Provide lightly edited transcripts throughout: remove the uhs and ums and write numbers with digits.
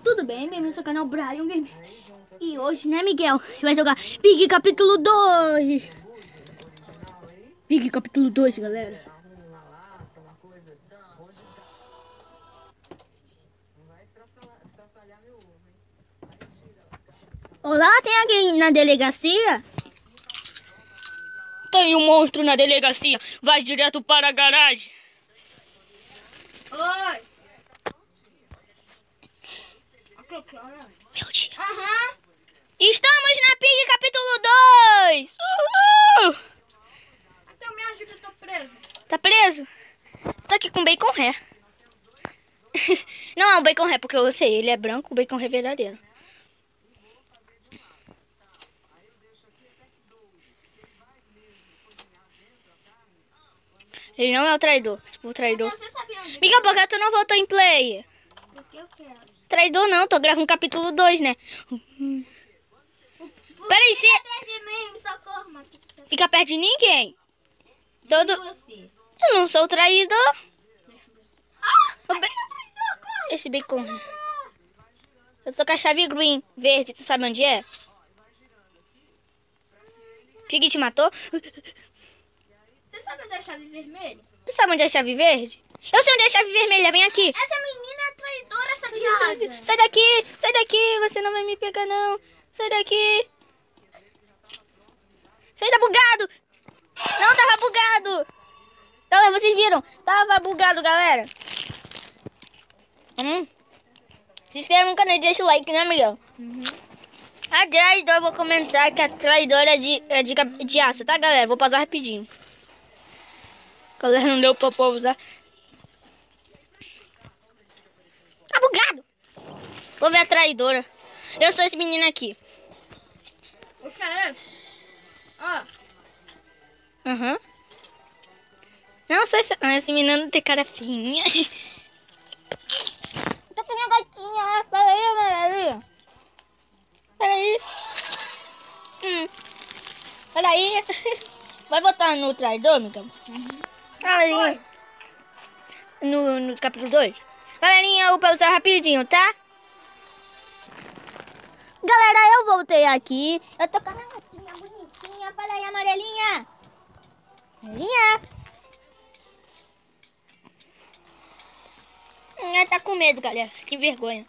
tudo bem? Bem-vindo ao seu canal Brian Game. E hoje, né, Miguel? Você vai jogar Pig capítulo 2. Pig capítulo 2, galera. Olá, tem alguém na delegacia? Tem um monstro na delegacia. Vai direto para a garagem. Oi! Meu Deus. Aham! Estamos na Pig capítulo 2. Uhul! Então me ajuda que eu tô preso. Tá preso? Tô aqui com bacon ré. Não é um bacon ré, porque eu sei, ele é branco, o bacon ré é verdadeiro. Ele não é o traidor. Se for o traidor... Você sabia onde? Miguel, por que tu não voltou em play? Porque eu quero. Traidor não, tô gravando capítulo 2, né? Peraí, se... Atrás de mim, socorro, mas... Fica perto de ninguém. Todo... Você. Eu não sou o traidor. Deixa eu ver se... Ah! O ba- Esse bacon ré. Eu tô com a chave green, verde. Tu sabe onde é? Pig te matou? Você sabe onde é a chave vermelha? Tu sabe onde é a chave verde? Eu sei onde é a chave vermelha, vem aqui. Essa menina é traidora, essa diada. Sai daqui, você não vai me pegar não. Sai daqui. Sai da bugado. Não, tava bugado. Galera, vocês viram? Tava bugado, galera. Se inscreve no canal e deixa o like, né, Miguel? A traidora, eu vou comentar que a traidora é de aço, tá, galera? Vou pausar rapidinho. Galera, não deu pra pausar. Tá bugado. Vou ver a traidora. Eu sou esse menino aqui. O xerife. Ó. Aham. Não, sou esse menino não tem cara fininha. Tô com minha gatinha. Peraí, Maria. Peraí. Peraí. Vai votar no traidor, Miguel? Galerinha. No capítulo 2. Galerinha, eu vou pausar rapidinho, tá? Galera, eu voltei aqui. Eu tô com a minha gatinha bonitinha. Fala aí, amarelinha. Amarelinha. Ela tá com medo, galera. Que vergonha.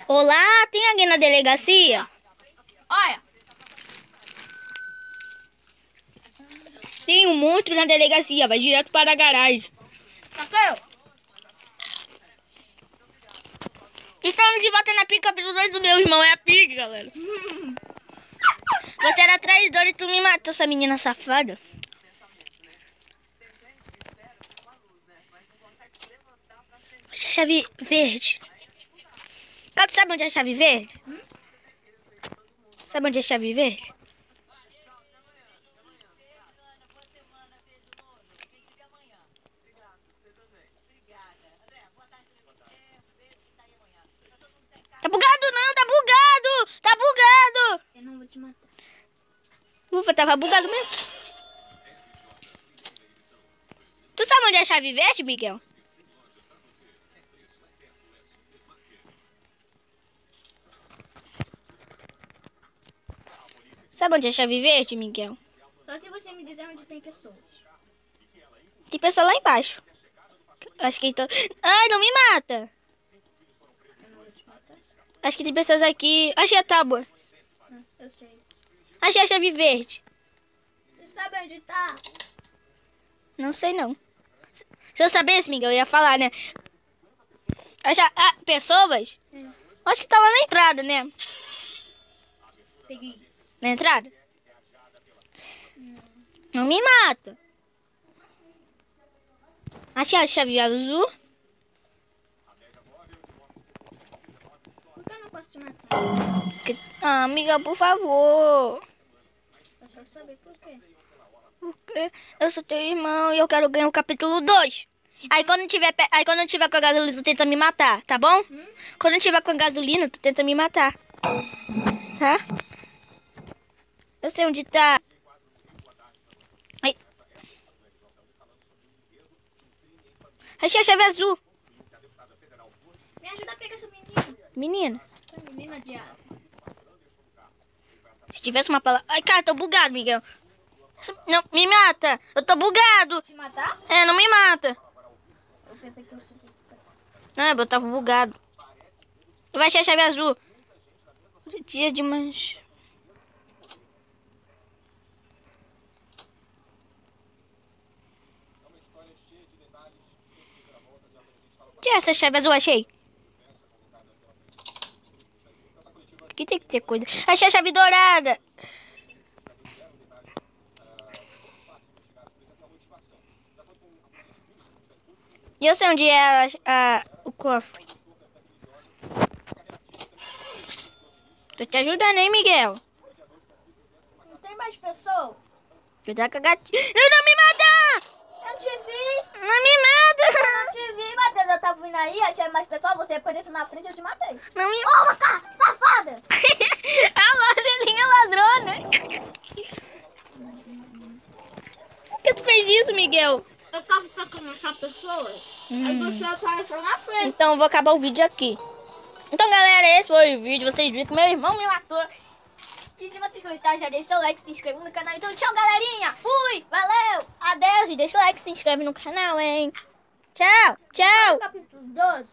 Olá, tem alguém na delegacia? Olha. Tem um monstro na delegacia. Vai direto para a garagem. Cacau. Estamos de volta na Pig capítulo 2 do meu irmão. É a Pig, galera. Você era traidor e tu me matou, essa menina safada. Essa chave verde. Cara, tu sabe onde é a chave verde? Sabe onde é a chave verde? Tá bugado não, tá bugado! Tá bugado! Eu não vou te matar. Ufa, tava bugado mesmo. Tu sabe onde é a chave verde, Miguel? Sabe onde é a chave verde, Miguel? Só se você me dizer onde tem pessoas. Tem pessoa lá embaixo. Acho que estão... Ai, não me mata! Eu não vou te matar. Acho que tem pessoas aqui... Achei a tábua. Eu sei. Achei a chave verde. Você sabe onde tá? Não sei, não. Se eu soubesse, Miguel, eu ia falar, né? Achar... Ah, pessoas? Acho que tá lá na entrada, né? Peguei. Na entrada? Não me mata. Achei a chave azul. Por que eu não posso te matar? Ah, amiga, por favor. Só quero saber por quê. Porque eu sou teu irmão e eu quero ganhar o capítulo 2. Aí quando eu tiver com a gasolina, tu tenta me matar, tá bom? Quando eu tiver com a gasolina, tu tenta me matar. Tá? Eu sei onde tá. Achei a chave azul. Me ajuda a pegar essa menina. Menina. Essa menina de asa. Se tivesse uma palavra... Ai, cara, tô bugado, Miguel. Não, me mata. Eu tô bugado. Te matar? É, não me mata. Eu pensei que eu sei. Não, eu tava bugado. Vai achar a chave azul. Dia de mancha. Que é essa chave azul? Achei. Aqui tem que ter coisa. Achei a chave dourada. E eu sei onde é o cofre. Tô te ajudando, hein, Miguel? Não tem mais pessoa? Cuidado com a gatinha. Não me mata! Eu te vi. Não me mata! Eu te vi, Matheus. Eu tava vindo aí, achei mais pessoa. Você apareceu na frente e eu te matei. Não me Ô, Maca, safada! A Lorelinha ladrona. Por que tu fez isso, Miguel? Eu tava tocando essa pessoa. Aí você apareceu na frente. Então eu vou acabar o vídeo aqui. Então, galera, esse foi o vídeo. Vocês viram que meu irmão me matou. E se vocês gostaram, já deixa o like, se inscreve no canal. Então, tchau, galerinha. Fui, valeu, adeus. E deixa o like, se inscreve no canal, hein. Tchau, tchau. Capítulo 12.